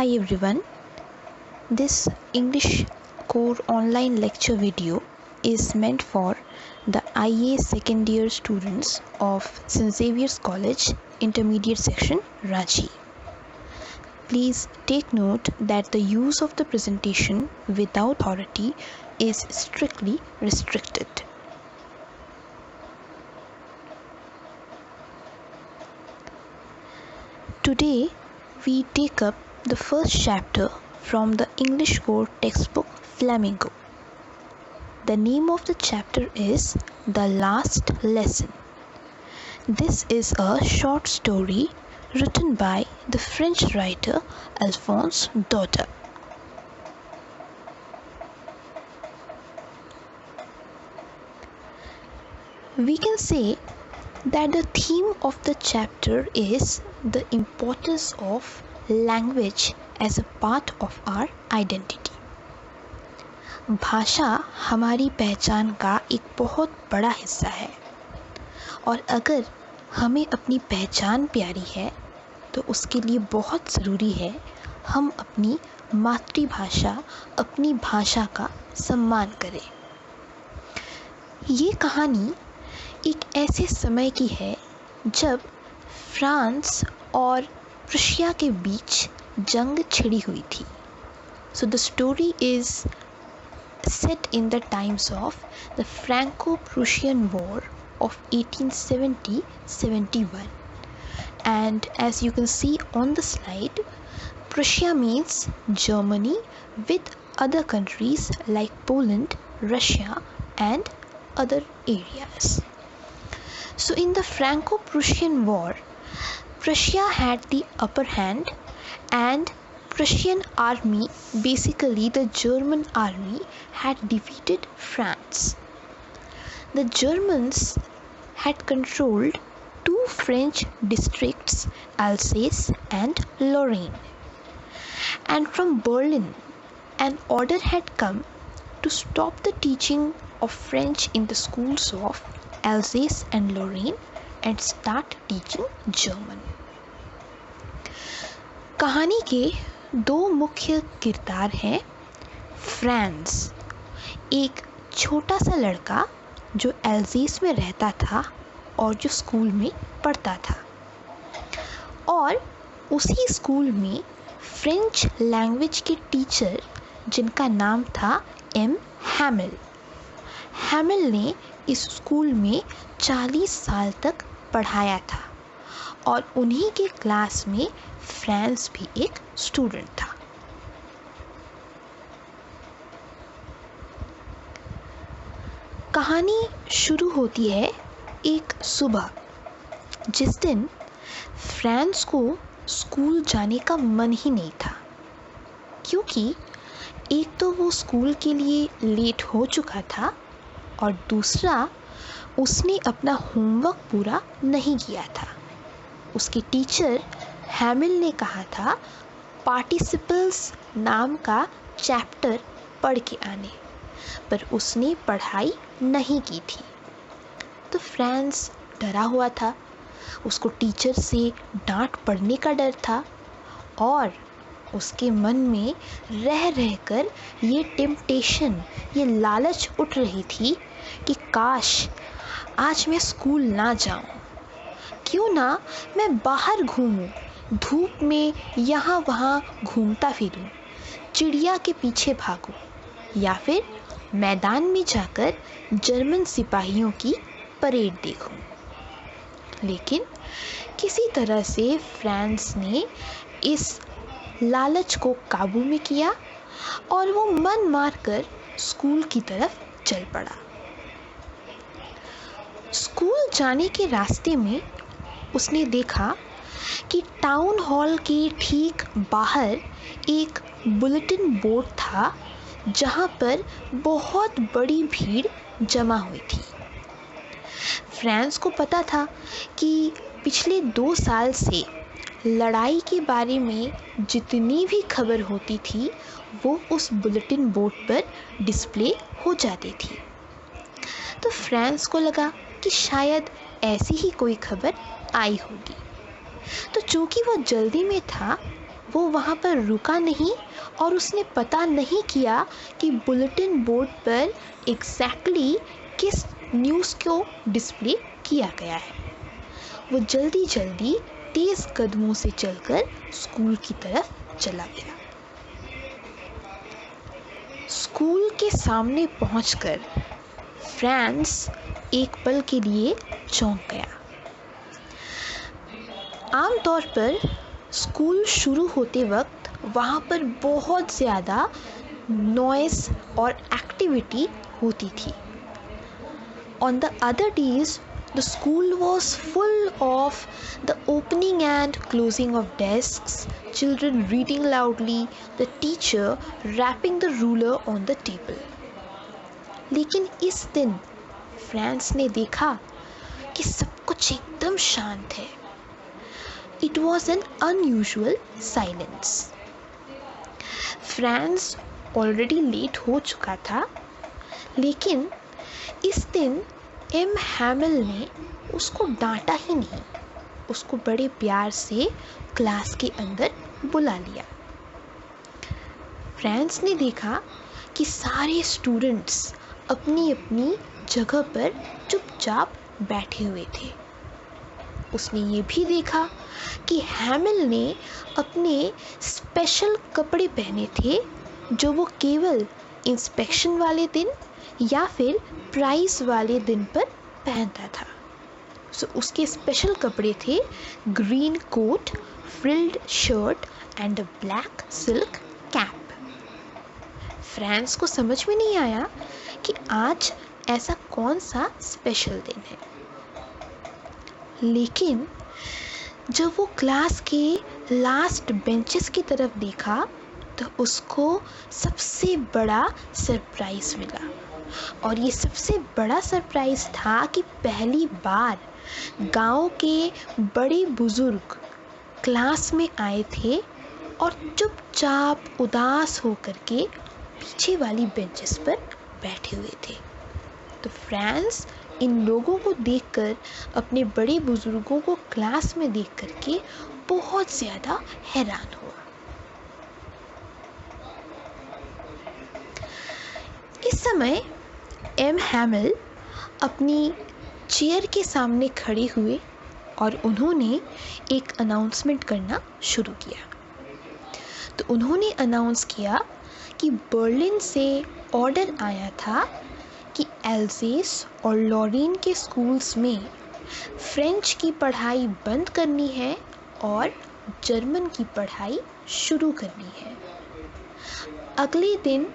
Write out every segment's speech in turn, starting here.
Hi everyone, this English core online lecture video is meant for the IA second year students of St. Xavier's College Intermediate Section Ranchi. Please take note that the use of the presentation without authority is strictly restricted. Today we take up the first chapter from the English core textbook Flamingo. The name of the chapter is The Last Lesson. This is a short story written by the French writer Alphonse Daudet. We can say that the theme of the chapter is the importance of language as a part of our identity. भाषा हमारी पहचान का एक बहुत बड़ा हिस्सा है और अगर हमें अपनी पहचान प्यारी है तो उसके लिए बहुत ज़रूरी है हम अपनी मातृभाषा, अपनी भाषा का सम्मान करें। ये कहानी एक ऐसे समय की है जब फ्रांस और प्रुशिया के बीच जंग छिड़ी हुई थी। So the story is set in the times of the Franco-Prussian War of 1870-71. And as you can see on the slide, Prussia means Germany with other countries like Poland, Russia and other areas. So in the Franco-Prussian War, Prussia had the upper hand and Prussian army, basically the German army, had defeated France. The Germans had controlled two French districts, Alsace and Lorraine. And from Berlin, an order had come to stop the teaching of French in the schools of Alsace and Lorraine and start teaching German. कहानी के दो मुख्य किरदार हैं France, एक छोटा सा लड़का जो एल्ज़ेस में रहता था और जो स्कूल में पढ़ता था, और उसी स्कूल में फ्रेंच लैंग्वेज के टीचर जिनका नाम था एम हैमिल। हैमिल ने इस स्कूल में 40 साल तक पढ़ाया था और उन्हीं के क्लास में फ्रांस भी एक स्टूडेंट था। कहानी शुरू होती है एक सुबह जिस दिन फ्रांस को स्कूल जाने का मन ही नहीं था, क्योंकि एक तो वो स्कूल के लिए लेट हो चुका था और दूसरा उसने अपना होमवर्क पूरा नहीं किया था। उसके टीचर हैमिल ने कहा था पार्टिसिपल्स नाम का चैप्टर पढ़ के आने, पर उसने पढ़ाई नहीं की थी। तो फ्रांस डरा हुआ था, उसको टीचर से डांट पड़ने का डर था और उसके मन में रह रहकर ये टेम्पटेशन, ये लालच उठ रही थी कि काश आज मैं स्कूल ना जाऊं, क्यों ना मैं बाहर घूमूं, धूप में यहाँ वहाँ घूमता फिरूं, चिड़िया के पीछे भागूं या फिर मैदान में जाकर जर्मन सिपाहियों की परेड देखूं। लेकिन किसी तरह से फ्रांस ने इस लालच को काबू में किया और वो मन मारकर स्कूल की तरफ चल पड़ा। स्कूल जाने के रास्ते में उसने देखा कि टाउन हॉल के ठीक बाहर एक बुलेटिन बोर्ड था जहाँ पर बहुत बड़ी भीड़ जमा हुई थी। फ्रांस को पता था कि पिछले 2 साल से लड़ाई के बारे में जितनी भी खबर होती थी वो उस बुलेटिन बोर्ड पर डिस्प्ले हो जाती थी। तो फ्रांस को लगा कि शायद ऐसी ही कोई खबर आई होगी। तो चूँकि वो जल्दी में था, वो वहाँ पर रुका नहीं और उसने पता नहीं किया कि बुलेटिन बोर्ड पर एग्जैक्टली किस न्यूज़ को डिस्प्ले किया गया है। वो जल्दी जल्दी तेज़ कदमों से चलकर स्कूल की तरफ चला गया। स्कूल के सामने पहुंचकर फ्रांस एक पल के लिए चौंक गया। आमतौर पर स्कूल शुरू होते वक्त वहाँ पर बहुत ज़्यादा नॉइस और एक्टिविटी होती थी। On the other days, the school was full of the opening and closing of desks, children reading loudly, the teacher rapping the ruler on the table. लेकिन इस दिन फ्रांस ने देखा कि सब कुछ एकदम शांत है। It was an unusual silence. France already late हो चुका था, लेकिन इस दिन एम हैमिल ने उसको डांटा ही नहीं, उसको बड़े प्यार से क्लास के अंदर बुला लिया। फ्रांस ने देखा कि सारे स्टूडेंट्स अपनी अपनी जगह पर चुपचाप बैठे हुए थे। उसने ये भी देखा कि हैमिल ने अपने स्पेशल कपड़े पहने थे जो वो केवल इंस्पेक्शन वाले दिन या फिर प्राइज़ वाले दिन पर पहनता था। उसके स्पेशल कपड़े थे green coat, frilled shirt and a black silk cap. France को समझ में नहीं आया कि आज ऐसा कौन सा स्पेशल दिन है, लेकिन जब वो क्लास के लास्ट बेंचेस की तरफ देखा तो उसको सबसे बड़ा सरप्राइज़ मिला। और ये सबसे बड़ा सरप्राइज़ था कि पहली बार गांव के बड़े बुजुर्ग क्लास में आए थे और चुपचाप उदास होकर के पीछे वाली बेंचेस पर बैठे हुए थे। तो फ्रांस इन लोगों को देखकर, अपने बड़े बुजुर्गों को क्लास में देख करके बहुत ज़्यादा हैरान हुआ। इस समय एम हैमिल अपनी चेयर के सामने खड़े हुए और उन्होंने एक अनाउंसमेंट करना शुरू किया। तो उन्होंने अनाउंस किया कि बर्लिन से ऑर्डर आया था कि एल्सेस और लॉरेन के स्कूल्स में फ्रेंच की पढ़ाई बंद करनी है और जर्मन की पढ़ाई शुरू करनी है। अगले दिन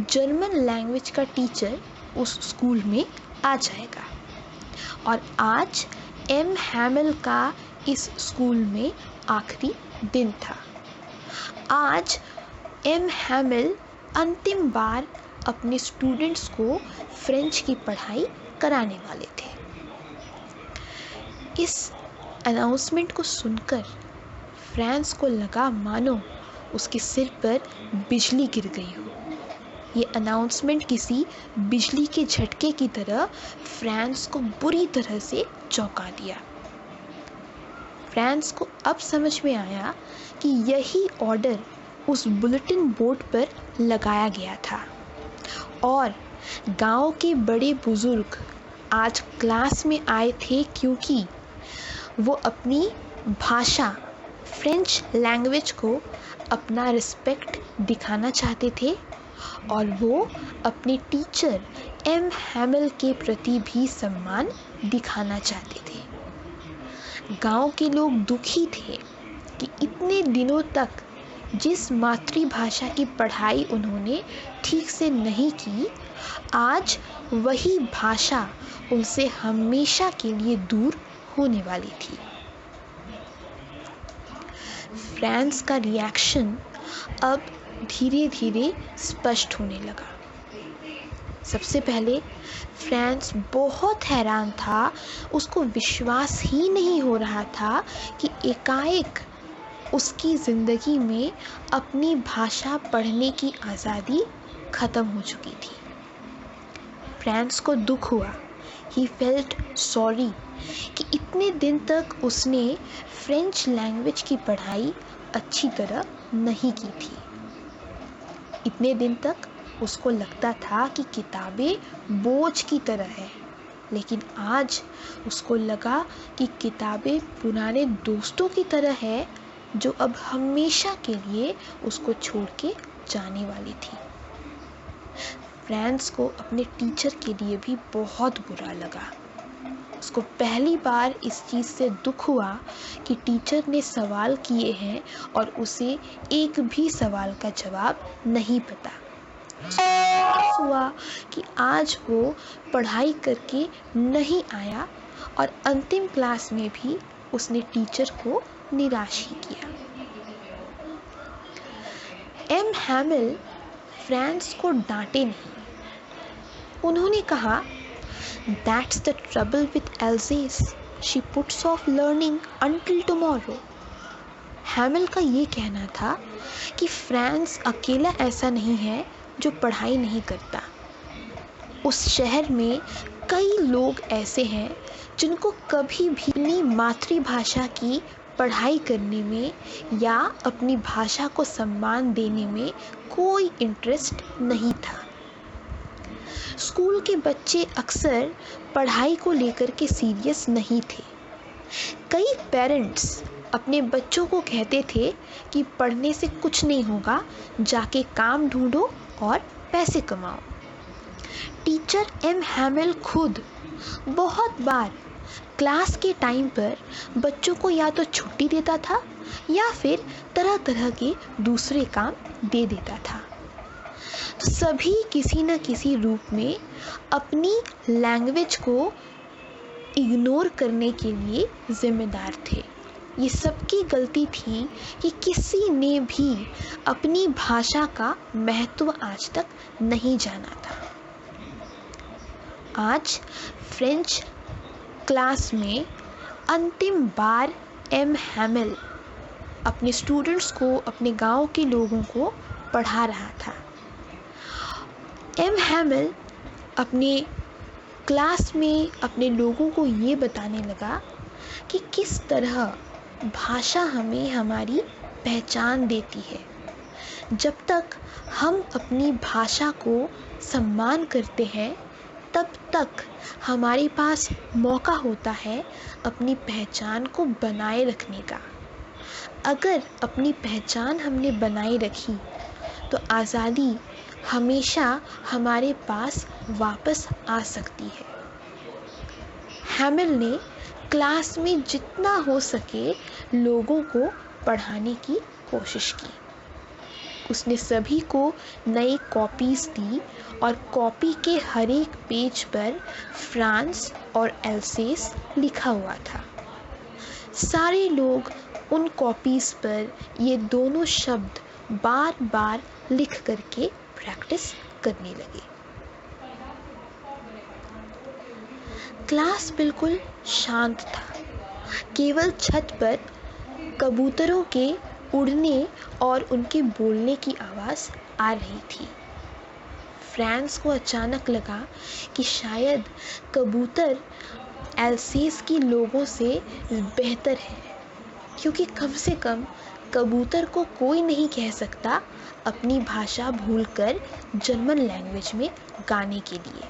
जर्मन लैंग्वेज का टीचर उस स्कूल में आ जाएगा और आज एम हैमिल का इस स्कूल में आखिरी दिन था। आज एम हैमिल अंतिम बार अपने स्टूडेंट्स को फ्रेंच की पढ़ाई कराने वाले थे। इस अनाउंसमेंट को सुनकर फ्रांस को लगा मानो उसके सिर पर बिजली गिर गई हो। ये अनाउंसमेंट किसी बिजली के झटके की तरह फ्रांस को बुरी तरह से चौंका दिया। फ्रांस को अब समझ में आया कि यही ऑर्डर उस बुलेटिन बोर्ड पर लगाया गया था और गांव के बड़े बुजुर्ग आज क्लास में आए थे क्योंकि वो अपनी भाषा फ्रेंच लैंग्वेज को अपना रिस्पेक्ट दिखाना चाहते थे और वो अपने टीचर एम हैमिल के प्रति भी सम्मान दिखाना चाहते थे। गांव के लोग दुखी थे कि इतने दिनों तक जिस मातृभाषा की पढ़ाई उन्होंने ठीक से नहीं की, आज वही भाषा उनसे हमेशा के लिए दूर होने वाली थी। फ्रांस का रिएक्शन अब धीरे धीरे स्पष्ट होने लगा। सबसे पहले फ्रांस बहुत हैरान था, उसको विश्वास ही नहीं हो रहा था कि एकाएक उसकी ज़िंदगी में अपनी भाषा पढ़ने की आज़ादी ख़त्म हो चुकी थी। फ्रांस को दुख हुआ। He felt sorry कि इतने दिन तक उसने फ्रेंच लैंग्वेज की पढ़ाई अच्छी तरह नहीं की थी। इतने दिन तक उसको लगता था कि किताबें बोझ की तरह है, लेकिन आज उसको लगा कि किताबें पुराने दोस्तों की तरह है जो अब हमेशा के लिए उसको छोड़ के जाने वाली थी। फ्रांस को अपने टीचर के लिए भी बहुत बुरा लगा। उसको पहली बार इस चीज़ से दुख हुआ कि टीचर ने सवाल किए हैं और उसे एक भी सवाल का जवाब नहीं पता। उसको एहसास हुआ कि आज वो पढ़ाई करके नहीं आया और अंतिम क्लास में भी उसने टीचर को निराश ही किया। एम हैमिल फ्रांस को डांटे नहीं। उन्होंने कहा, "That's the trouble with Alsace. She puts off learning until tomorrow." हैमिल का ये कहना था कि फ्रांस अकेला ऐसा नहीं है जो पढ़ाई नहीं करता। उस शहर में कई लोग ऐसे हैं जिनको कभी भी अपनी मातृभाषा की पढ़ाई करने में या अपनी भाषा को सम्मान देने में कोई इंटरेस्ट नहीं था। स्कूल के बच्चे अक्सर पढ़ाई को लेकर के सीरियस नहीं थे। कई पेरेंट्स अपने बच्चों को कहते थे कि पढ़ने से कुछ नहीं होगा, जाके काम ढूंढो और पैसे कमाओ। टीचर एम हैमिल खुद बहुत बार क्लास के टाइम पर बच्चों को या तो छुट्टी देता था या फिर तरह तरह के दूसरे काम दे देता था। सभी किसी न किसी रूप में अपनी लैंग्वेज को इग्नोर करने के लिए जिम्मेदार थे। ये सबकी गलती थी कि किसी ने भी अपनी भाषा का महत्व आज तक नहीं जाना था। आज फ्रेंच क्लास में अंतिम बार एम हैमिल अपने स्टूडेंट्स को, अपने गांव के लोगों को पढ़ा रहा था। एम हैमिल अपने क्लास में अपने लोगों को ये बताने लगा कि किस तरह भाषा हमें हमारी पहचान देती है। जब तक हम अपनी भाषा को सम्मान करते हैं, तब तक हमारे पास मौका होता है अपनी पहचान को बनाए रखने का। अगर अपनी पहचान हमने बनाए रखी तो आज़ादी हमेशा हमारे पास वापस आ सकती है। हैमिल ने क्लास में जितना हो सके लोगों को पढ़ाने की कोशिश की। उसने सभी को नई कॉपीज़ दी और कॉपी के हर एक पेज पर फ्रांस और एल्सेस लिखा हुआ था। सारे लोग उन कॉपीज़ पर ये दोनों शब्द बार बार लिख करके प्रैक्टिस करने लगे। क्लास बिल्कुल शांत था। केवल छत पर कबूतरों के उड़ने और उनके बोलने की आवाज़ आ रही थी। फ्रांस को अचानक लगा कि शायद कबूतर एल्सेस के लोगों से बेहतर है, क्योंकि कम से कम कबूतर को कोई नहीं कह सकता अपनी भाषा भूलकर जर्मन लैंग्वेज में गाने के लिए।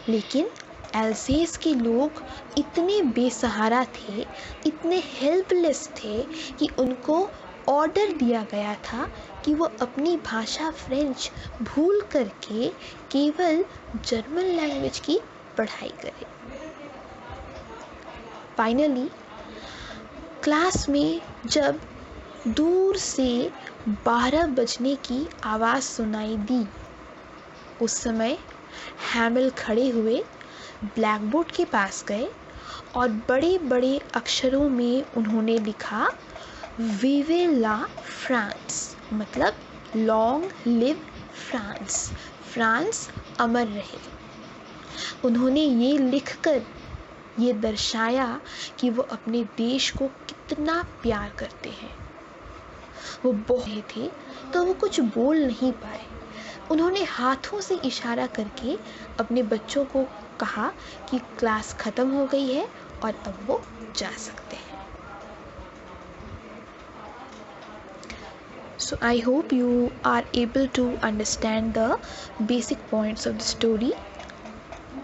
लेकिन एल्सेस के लोग इतने बेसहारा थे, इतने हेल्पलेस थे कि उनको ऑर्डर दिया गया था कि वो अपनी भाषा फ्रेंच भूल करके केवल जर्मन लैंग्वेज की पढ़ाई करें। फाइनली क्लास में जब दूर से 12 बजने की आवाज़ सुनाई दी, उस समय हैमिल खड़े हुए ब्लैक बोर्ड के पास गए और बड़े बड़े अक्षरों में उन्होंने लिखा, विवे ला फ्रांस, मतलब लॉन्ग लिव फ्रांस, फ्रांस अमर रहे। उन्होंने ये लिखकर ये दर्शाया कि वो अपने देश को कितना प्यार करते हैं। वो बहुत थे तो वो कुछ बोल नहीं पाए। उन्होंने हाथों से इशारा करके अपने बच्चों को कहा कि क्लास ख़त्म हो गई है और अब वो जा सकते हैं। So I hope you are able to understand the basic points of the story.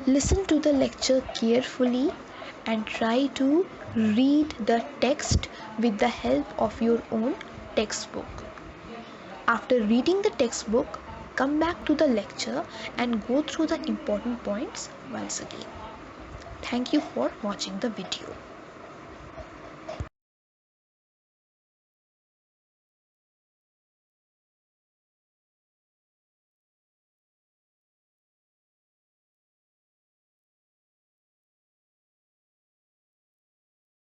Listen to the lecture carefully and try to read the text with the help of your own textbook. After reading the textbook, come back to the lecture and go through the important points once again. Thank you for watching the video.